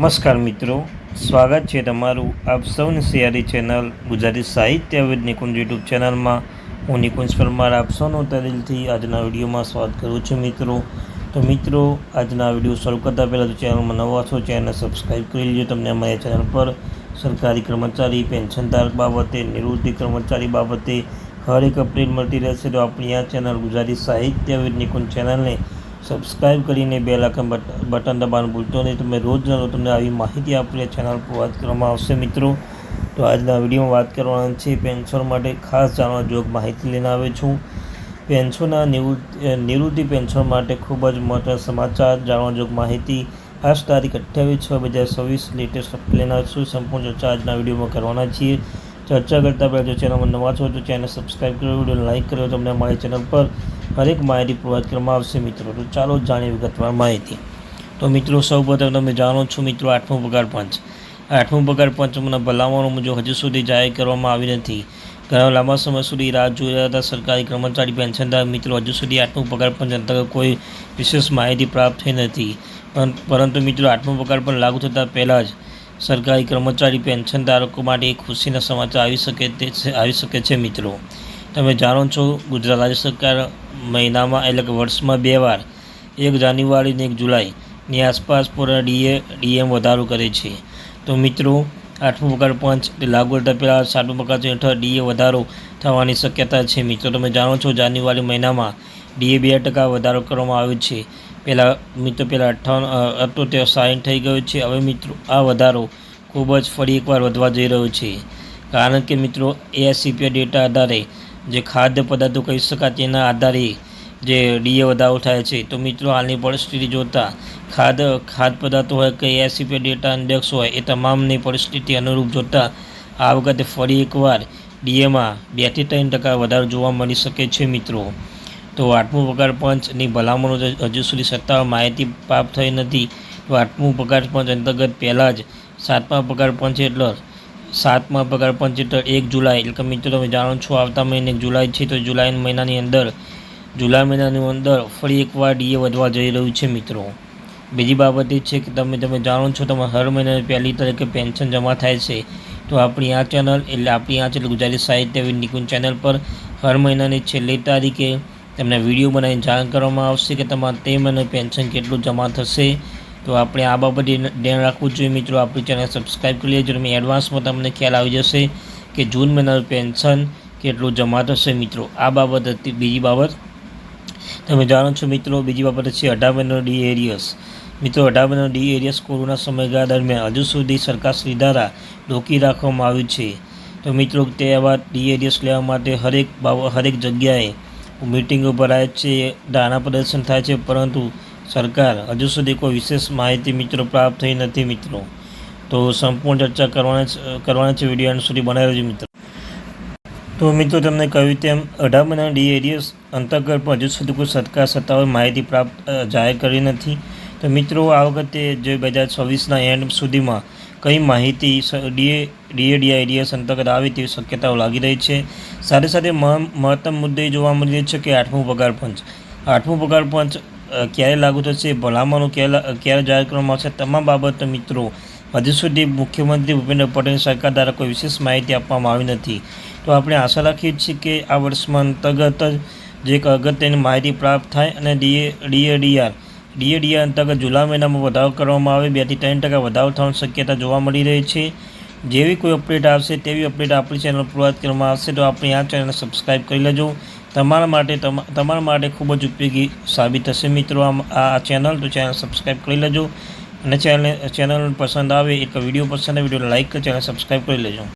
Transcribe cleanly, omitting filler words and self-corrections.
નમસ્કાર મિત્રો, સ્વાગત છે તમારું આપ સૌની સિયારી ચેનલ ગુજરાતી સાહિત્ય વિદ નિકુંજ યુટ્યુબ ચેનલમાં. હું નિકુંજ પરમાર આપ સૌનું દિલથી આજના વિડીયોમાં સ્વાગત કરું છું મિત્રો. તો મિત્રો, આજના વિડીયો શરૂ કરતાં પહેલાં જો ચેનલમાં નવા છો ચેનલને સબસ્ક્રાઈબ કરી લેજો. તમને અમારી ચેનલ પર સરકારી કર્મચારી પેન્શનધારક બાબતે, નિવૃત્તિ કર્મચારી બાબતે હર એક અપડેટ મળતી રહેશે. તો આપણી આ ચેનલ ગુજરાતી સાહિત્ય વિદ નિકુંજ ચેનલને સબસ્ક્રાઈબ કરીને બેલ આઇકન બટન દબાવવાનું ભૂલતો નહીં. તમે રોજના રોજ તમને આવી માહિતી આપણી ચેનલ પર વાત કરવામાં આવશે મિત્રો. તો આજના વિડીયોમાં વાત કરવાની છે પેન્શન માટે ખાસ જાણવા જોગ માહિતી લઈને આવે છું. પેન્શનના નિવૃત્તિ પેન્શન માટે ખૂબ જ મહત્વના સમાચાર, જાણવા જોગ માહિતી. આજ તારીખ 28/6/2026 લેટેસ્ટ અપડેટ લઈને આવીશું. સંપૂર્ણ ચર્ચા આજના વિડીયોમાં કરવાના છીએ. ચર્ચા કરતાં પહેલાં જો ચેનલમાં નવા છો તો ચેનલ સબસ્ક્રાઈબ કરો, વિડીયોને લાઇક કરો. તમને અમારી ચેનલ પર હરેક માહિતી પ્રોવાઈડ કરવામાં આવશે મિત્રો. તો ચાલો જાણીએ વિગતવાર માહિતી. તો મિત્રો, સૌપ્રથમ તમે જાણો છો મિત્રો, આઠમો પગાર પંચ. આઠમો પગાર પંચના ભલામણો મુજબ હજુ સુધી જાહેર કરવામાં આવી નથી. ઘણા લાંબા સમય સુધી રાહ જોઈ રહ્યા હતા સરકારી કર્મચારી પેન્શનધાર મિત્રો. હજુ સુધી આઠમો પગાર પંચ અંતર્ગત કોઈ વિશેષ માહિતી પ્રાપ્ત થઈ નથી. પરંતુ મિત્રો, આઠમો પગાર પંચ લાગુ થતાં પહેલાં જ સરકારી કર્મચારી પેન્શનધારકો માટે એક ખુશીના સમાચાર આવી શકે છે મિત્રો. તમે જાણો છો, ગુજરાત રાજ્ય સરકાર મહિનામાં એટલે કે વર્ષમાં 2 વાર 1 જાન્યુઆરી અને 1 જુલાઈની આસપાસ પૂરા ડીએમ વધારો કરે છે. તો મિત્રો, આઠમો પગાર પંચ લાગુ થતાં પહેલાં 7મો પગાર પંચ હેઠળ ડીએ વધારો થવાની શક્યતા છે મિત્રો. તમે જાણો છો, જાન્યુઆરી મહિનામાં ડીએ 2% વધારો કરવામાં આવ્યો છે. પહેલાં 78 60 થઈ ગયો છે. હવે મિત્રો, આ વધારો ખૂબ જ ફરી એકવાર વધવા જઈ રહ્યો છે. કારણ કે મિત્રો, એસીપીઆઈ ડેટા આધારે જે ખાદ્ય પદાર્થો કહી શકાય તેના આધારે જે ડીએ વધારો થાય છે. તો મિત્રો, હાલની પરિસ્થિતિ જોતાં ખાદ્ય પદાર્થો હોય કે એસીપીઆઈ ડેટા ઇન્ડેક્સ હોય, એ તમામની પરિસ્થિતિ અનુરૂપ જોતાં આ વખતે ફરી એકવાર ડીએમાં 2 થી 3% વધારો જોવા મળી શકે છે મિત્રો. તો આઠમો પગાર પંચની ભલામણો હજુ સુધી સત્તાવાર માહિતી પ્રાપ્ત થઈ નથી. તો આઠમું પગાર પંચ અંતર્ગત પહેલાં જ 7મા પગાર પંચ હેઠળ 7મા પગાર પંચ હેઠળ 1 જુલાઈ એટલે કે મિત્રો તમે જાણો છો આવતા મહિને 1 જુલાઈ છે. તો જુલાઈ મહિનાની અંદર ફરી એકવાર ડીએ વધવા જઈ રહ્યું છે મિત્રો. બીજી બાબત એ છે કે તમે જાણો છો, તમે હર મહિને 1લી તારીખે પેન્શન જમા થાય છે. તો આપણી આ ચેનલ ગુજરાતી સાહિત્ય વિદ નિકુંજ ચેનલ પર હર મહિનાની છેલ્લી તારીખે તમને વિડીયો બનાવીને જાણ કરવામાં આવશે કે તમારે તે મહિને પેન્શન કેટલું જમા થશે. તો આપણે આ બાબતે ધ્યાન રાખવું જોઈએ મિત્રો. આપણી ચેનલ સબસ્ક્રાઈબ કરી લેજો. તમે એડવાન્સમાં તમને ખ્યાલ આવી જશે કે જૂન મહિનાનું પેન્શન કેટલું જમા થશે મિત્રો. આ બાબત હતી. બીજી બાબત તમે જાણો છો મિત્રો, બીજી બાબત છે 18 મહિનાનો ડી એરિયસ. મિત્રો, 18 મહિનાનો ડી એરિયસ કોરોના સમયગાળા દરમિયાન હજુ સુધી સરકારશ્રી દ્વારા રોકી રાખવામાં આવ્યું છે. તો મિત્રો, તે આવા ડી એરિયસ લેવા માટે હરેક જગ્યાએ મિટિંગો ભરાય છે, ધારણા પ્રદર્શન થાય છે, પરંતુ સરકાર હજુ સુધી કોઈ વિશેષ માહિતી મિત્રો પ્રાપ્ત થઈ નથી મિત્રો. તો સંપૂર્ણ ચર્ચા કરવાની છે. વિડીયો અંત સુધી બનાવી રહેજો મિત્રો. તો મિત્રો, તમને કહ્યું તેમ 18 મહિનાના ડી એરિયસ અંતર્ગત પણ હજુ સુધી કોઈ સરકાર સત્તાવાર માહિતી જાહેર કરી નથી. તો મિત્રો, આ વખતે જે 2026ના એન્ડ સુધીમાં કઈ માહિતી ડી એરિયસ અંતર્ગત આવે તેવી શક્યતાઓ લાગી રહી છે. સાથે સાથે મહત્તમ મુદ્દે જોવા મળી રહ્યું છે કે આઠમો પગાર પંચ ક્યારે લાગુ થશે, ભલામણો ક્યારે જાહેર કરવામાં આવશે, તમામ બાબતો મિત્રો હજુ સુધી મુખ્યમંત્રી ભૂપેન્દ્ર પટેલ સરકાર દ્વારા કોઈ વિશેષ માહિતી આપવામાં આવી નથી. તો આપણે આશા રાખીએ છીએ કે આ વર્ષમાં અંતર્ગત જ એક અગત્યની માહિતી પ્રાપ્ત થાય અને ડીએ અંતર્ગત જુલાઈ મહિનામાં વધારો કરવામાં આવે. 2 થી 3% વધારો થવાની શક્યતા જોવા મળી રહી છે. જેવી કોઈ અપડેટ આવશે તેવી અપડેટ આપણી ચેનલ પર પ્રોવાઈડ કરવામાં આવશે. તો આપણી આ ચેનલને સબસ્ક્રાઈબ કરી લેજો. તમારા માટે ખૂબ જ ઉપયોગી સાબિત થશે મિત્રો આ ચેનલ. તો ચેનલ સબસ્ક્રાઈબ કરી લેજો અને ચેનલ પસંદ આવે એક વિડીયો પસંદ આવે વિડીયોને લાઇક કરી ચેનલ સબસ્ક્રાઈબ કરી લેજો.